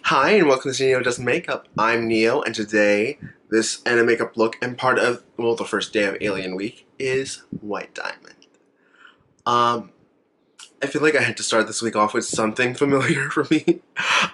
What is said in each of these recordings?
Hi and welcome to Neo Does Makeup. I'm Neo and today this anime makeup look and part of, well, the first day of Alien Week is White Diamond. I feel like I had to start this week off with something familiar for me.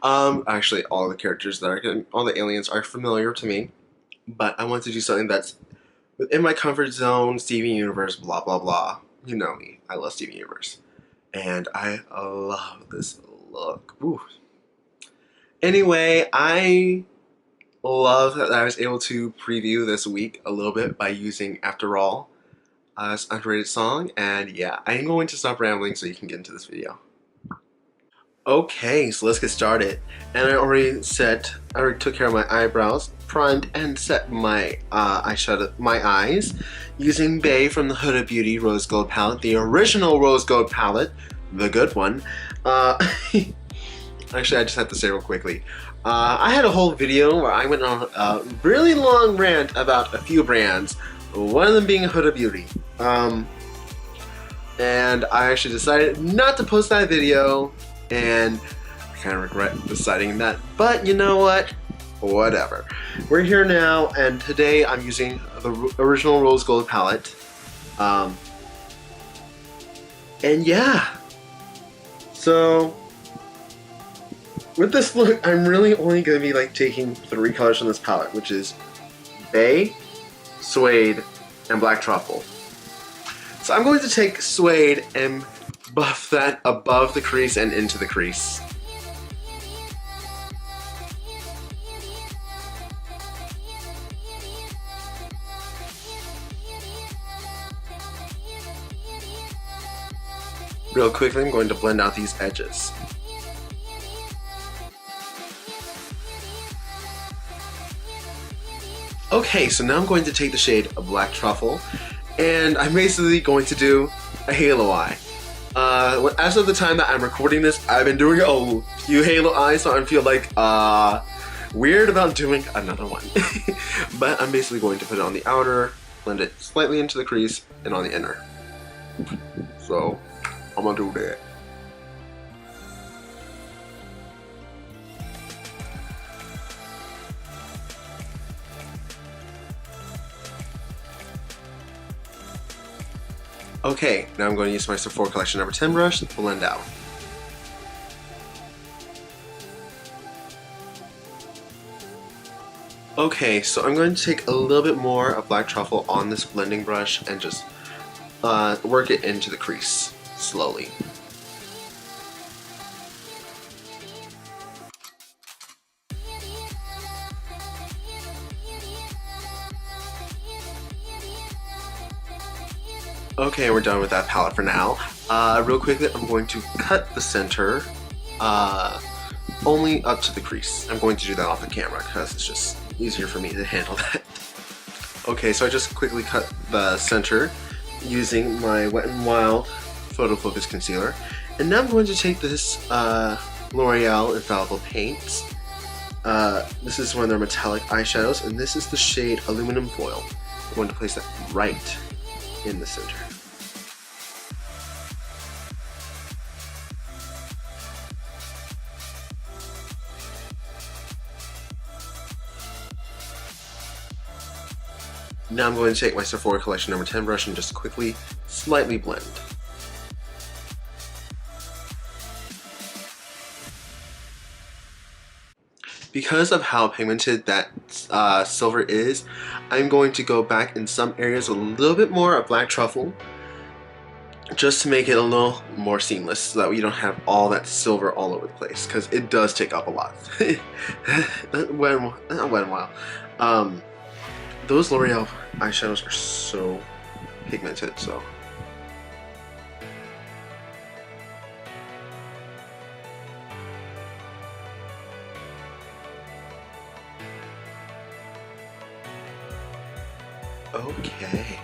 Actually all the characters that are, all the aliens are familiar to me, but I want to do something that's within my comfort zone, Steven Universe, blah blah blah. You know me, I love Steven Universe. And I love this look. Ooh. Anyway, I love that I was able to preview this week a little bit by using After All as underrated song, and yeah, I'm going to stop rambling so you can get into this video. Okay, so let's get started. And I already took care of my eyebrows, primed and set my eyeshadow, my eyes, using Bae from the Huda Beauty Rose Gold palette, the original Rose Gold palette, the good one. Actually, I just have to say real quickly. I had a whole video where I went on a really long rant about a few brands, one of them being Huda Beauty. And I actually decided not to post that video, and I kind of regret deciding that. But you know what? Whatever. We're here now, and today I'm using the original Rose Gold palette. And yeah. So with this look, I'm really only going to be like taking 3 colors from this palette, which is Bae, Suede, and Black Truffle. So I'm going to take Suede and buff that above the crease and into the crease. Real quickly, I'm going to blend out these edges. Okay, so now I'm going to take the shade of Black Truffle, and I'm basically going to do a halo eye. As of the time that I'm recording this, I've been doing a few halo eyes, so I feel like weird about doing another one. But I'm basically going to put it on the outer, blend it slightly into the crease, and on the inner. So I'm gonna do that. Okay, now I'm going to use my Sephora Collection number 10 brush to blend out. Okay, so I'm going to take a little bit more of Black Truffle on this blending brush and just work it into the crease slowly. Okay, we're done with that palette for now. Real quickly, I'm going to cut the center only up to the crease. I'm going to do that off the camera because it's just easier for me to handle that. Okay, so I just quickly cut the center using my Wet n Wild Photo Focus Concealer. And now I'm going to take this L'Oreal Infallible Paints. This is one of their metallic eyeshadows, and this is the shade Aluminum Foil. I'm going to place that right in the center. Now I'm going to take my Sephora Collection number 10 brush and just quickly, slightly blend. Because of how pigmented that silver is, I'm going to go back in some areas with a little bit more of Black Truffle, just to make it a little more seamless so that we don't have all that silver all over the place, because it does take up a lot. Not Wet n Wild. Those L'Oreal eyeshadows are so pigmented, so. Okay.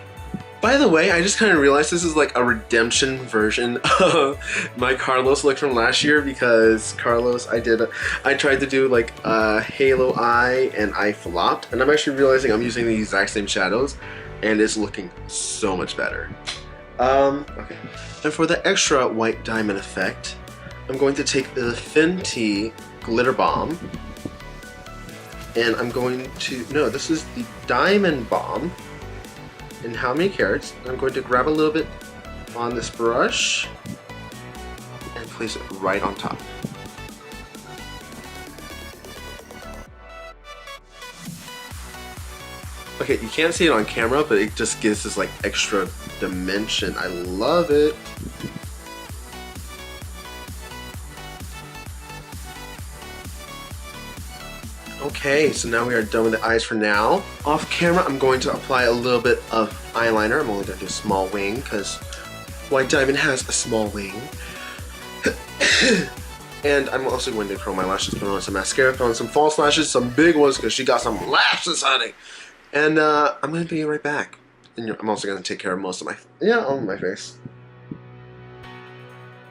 By the way, I just kind of realized this is like a redemption version of my Carlos look from last year, because Carlos, I tried to do like a halo eye and I flopped, and I'm actually realizing I'm using the exact same shadows and it's looking so much better. Okay. And for the extra white diamond effect, I'm going to take the Fenty glitter bomb. And I'm going to, no, this is the diamond bomb. And how many carats? I'm going to grab a little bit on this brush and place it right on top. Okay, you can't see it on camera, but it just gives this like extra dimension. I love it. Okay, so now we are done with the eyes for now. Off camera, I'm going to apply a little bit of eyeliner. I'm only going to do a small wing because White Diamond has a small wing. And I'm also going to curl my lashes, put on some mascara, put on some false lashes, some big ones because she got some lashes, honey. And I'm going to be right back. And I'm also going to take care of most of all of my face.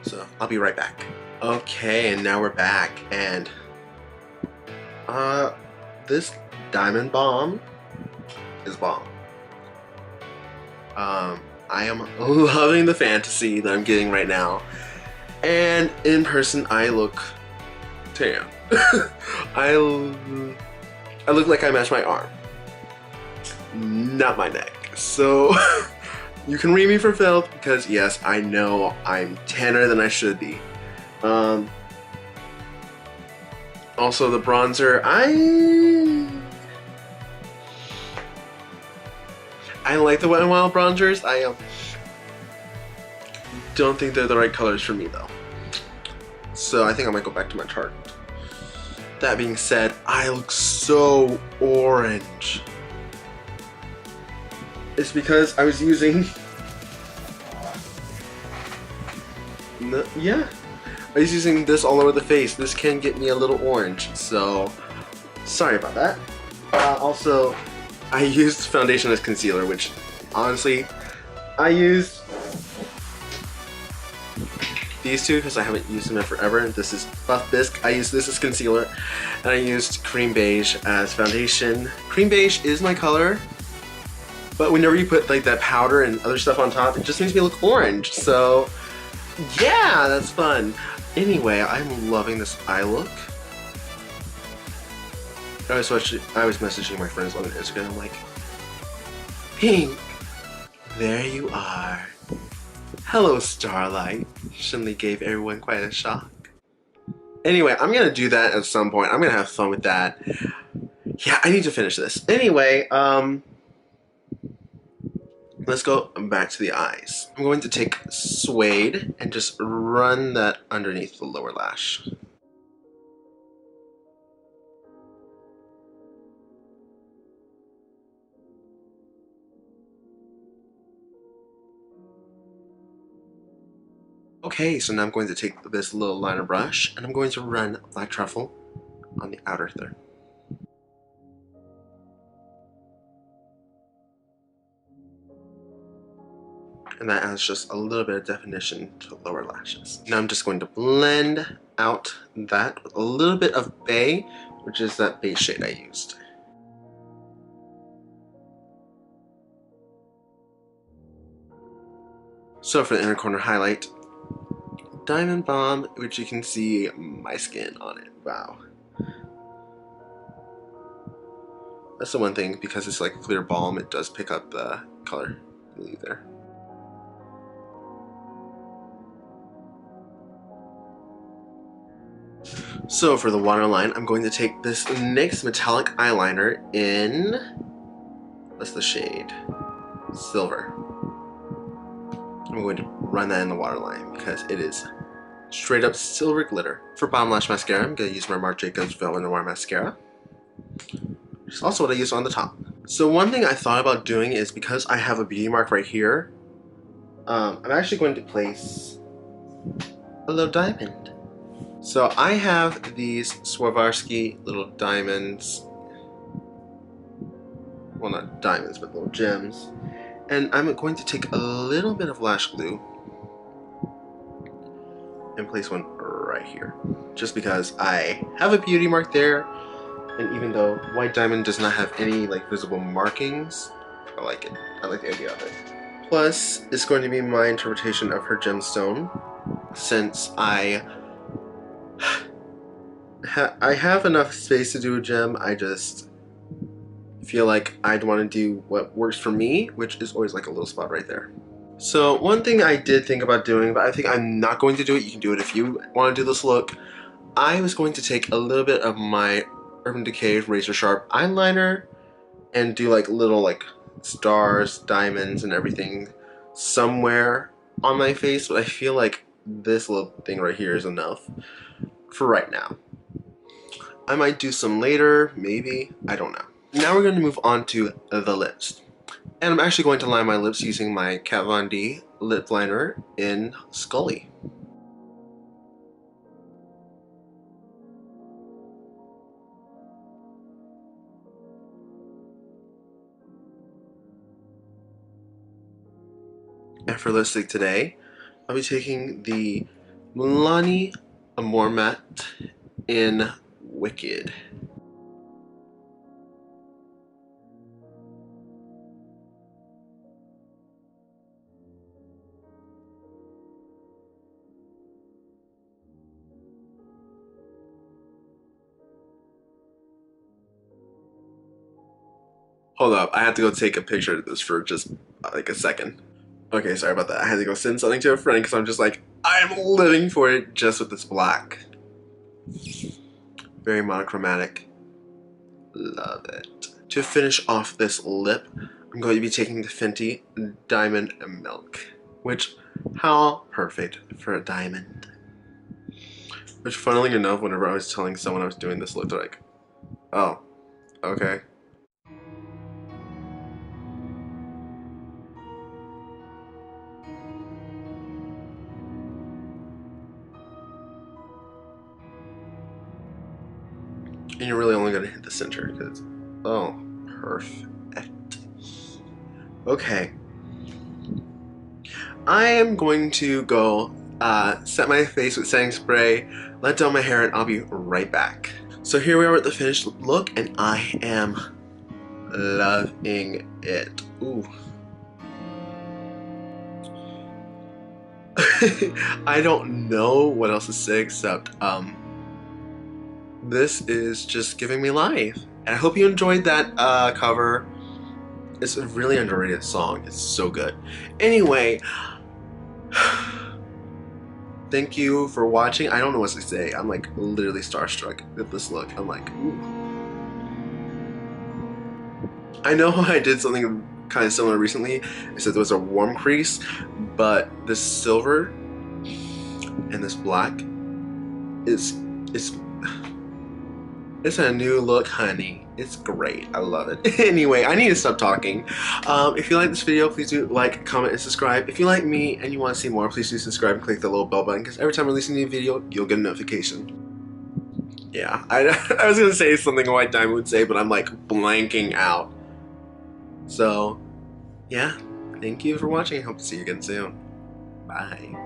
So I'll be right back. Okay, and now we're back. And this diamond bomb is bomb. I am loving the fantasy that I'm getting right now. And in person, I look tan. I look like I match my arm, not my neck. So you can read me for filth because yes, I know I'm tanner than I should be. Also the bronzer, I like the Wet n Wild bronzers. I don't think they're the right colors for me though. So I think I might go back to my chart. That being said, I look so orange. It's because I was using... yeah. I was using this all over the face. This can get me a little orange, so sorry about that. Also, I used foundation as concealer, which honestly, I used these two because I haven't used them in forever. This is Buff Bisque. I used this as concealer, and I used Cream Beige as foundation. Cream Beige is my color, but whenever you put like that powder and other stuff on top, it just makes me look orange. So yeah, that's fun. Anyway, I'm loving this eye look. I was messaging my friends on Instagram. I'm like, Pink, there you are. Hello, Starlight. Shinli gave everyone quite a shock. Anyway, I'm gonna do that at some point. I'm gonna have fun with that. Yeah, I need to finish this. Anyway, let's go back to the eyes. I'm going to take Suede and just run that underneath the lower lash. Okay, so now I'm going to take this little liner brush and I'm going to run Black Truffle on the outer third. And that adds just a little bit of definition to the lower lashes. Now I'm just going to blend out that with a little bit of Bay, which is that base shade I used. So for the inner corner highlight, Diamond Bomb, which you can see my skin on it. Wow. That's the one thing, because it's like a clear balm, it does pick up the color really there. So for the waterline, I'm going to take this NYX metallic eyeliner in, what's the shade? Silver. I'm going to run that in the waterline because it is straight up silver glitter. For bottom lash mascara, I'm going to use my Marc Jacobs Velvet Noir mascara, which is also what I use on the top. So one thing I thought about doing is, because I have a beauty mark right here, I'm actually going to place a little diamond. So I have these Swarovski little diamonds, well, not diamonds, but little gems. And I'm going to take a little bit of lash glue and place one right here. Just because I have a beauty mark there, and even though White Diamond does not have any like visible markings, I like it. I like the idea of it. Plus, it's going to be my interpretation of her gemstone, since I I have enough space to do a gem. I just feel like I'd want to do what works for me, which is always like a little spot right there. So one thing I did think about doing, but I think I'm not going to do it. You can do it if you want to do this look. I was going to take a little bit of my Urban Decay Razor Sharp eyeliner and do like little like stars, diamonds, and everything somewhere on my face, but I feel like this little thing right here is enough for right now. I might do some later, maybe, I don't know. Now we're going to move on to the lips. And I'm actually going to line my lips using my Kat Von D lip liner in Scully. And for lipstick today, I'll be taking the Milani Amore Matte in Wicked. Hold up, I had to go take a picture of this for just like a second. Okay, sorry about that. I had to go send something to a friend because I'm just like, I'm living for it just with this black. Very monochromatic. Love it. To finish off this lip, I'm going to be taking the Fenty Diamond Milk. Which, how perfect for a diamond. Which, funnily enough, whenever I was telling someone I was doing this look, they're like, oh, okay. And you're really only going to hit the center because, oh, perfect. Okay. I am going to go set my face with setting spray, let down my hair, and I'll be right back. So here we are with the finished look, and I am loving it. Ooh. I don't know what else to say except this is just giving me life. And I hope you enjoyed that cover. It's a really underrated song. It's so good. Anyway, thank you for watching. I don't know what to say. I'm like literally starstruck with this look. I'm like, ooh. I know I did something kind of similar recently. I said there was a warm crease, but this silver and this black is it's a new look, honey. It's great. I love it. Anyway, I need to stop talking. If you like this video, please do like, comment, and subscribe. If you like me and you want to see more, please do subscribe and click the little bell button because every time I release a new video, you'll get a notification. Yeah, I was going to say something White Diamond would say, but I'm like blanking out. So, yeah, thank you for watching. I hope to see you again soon. Bye.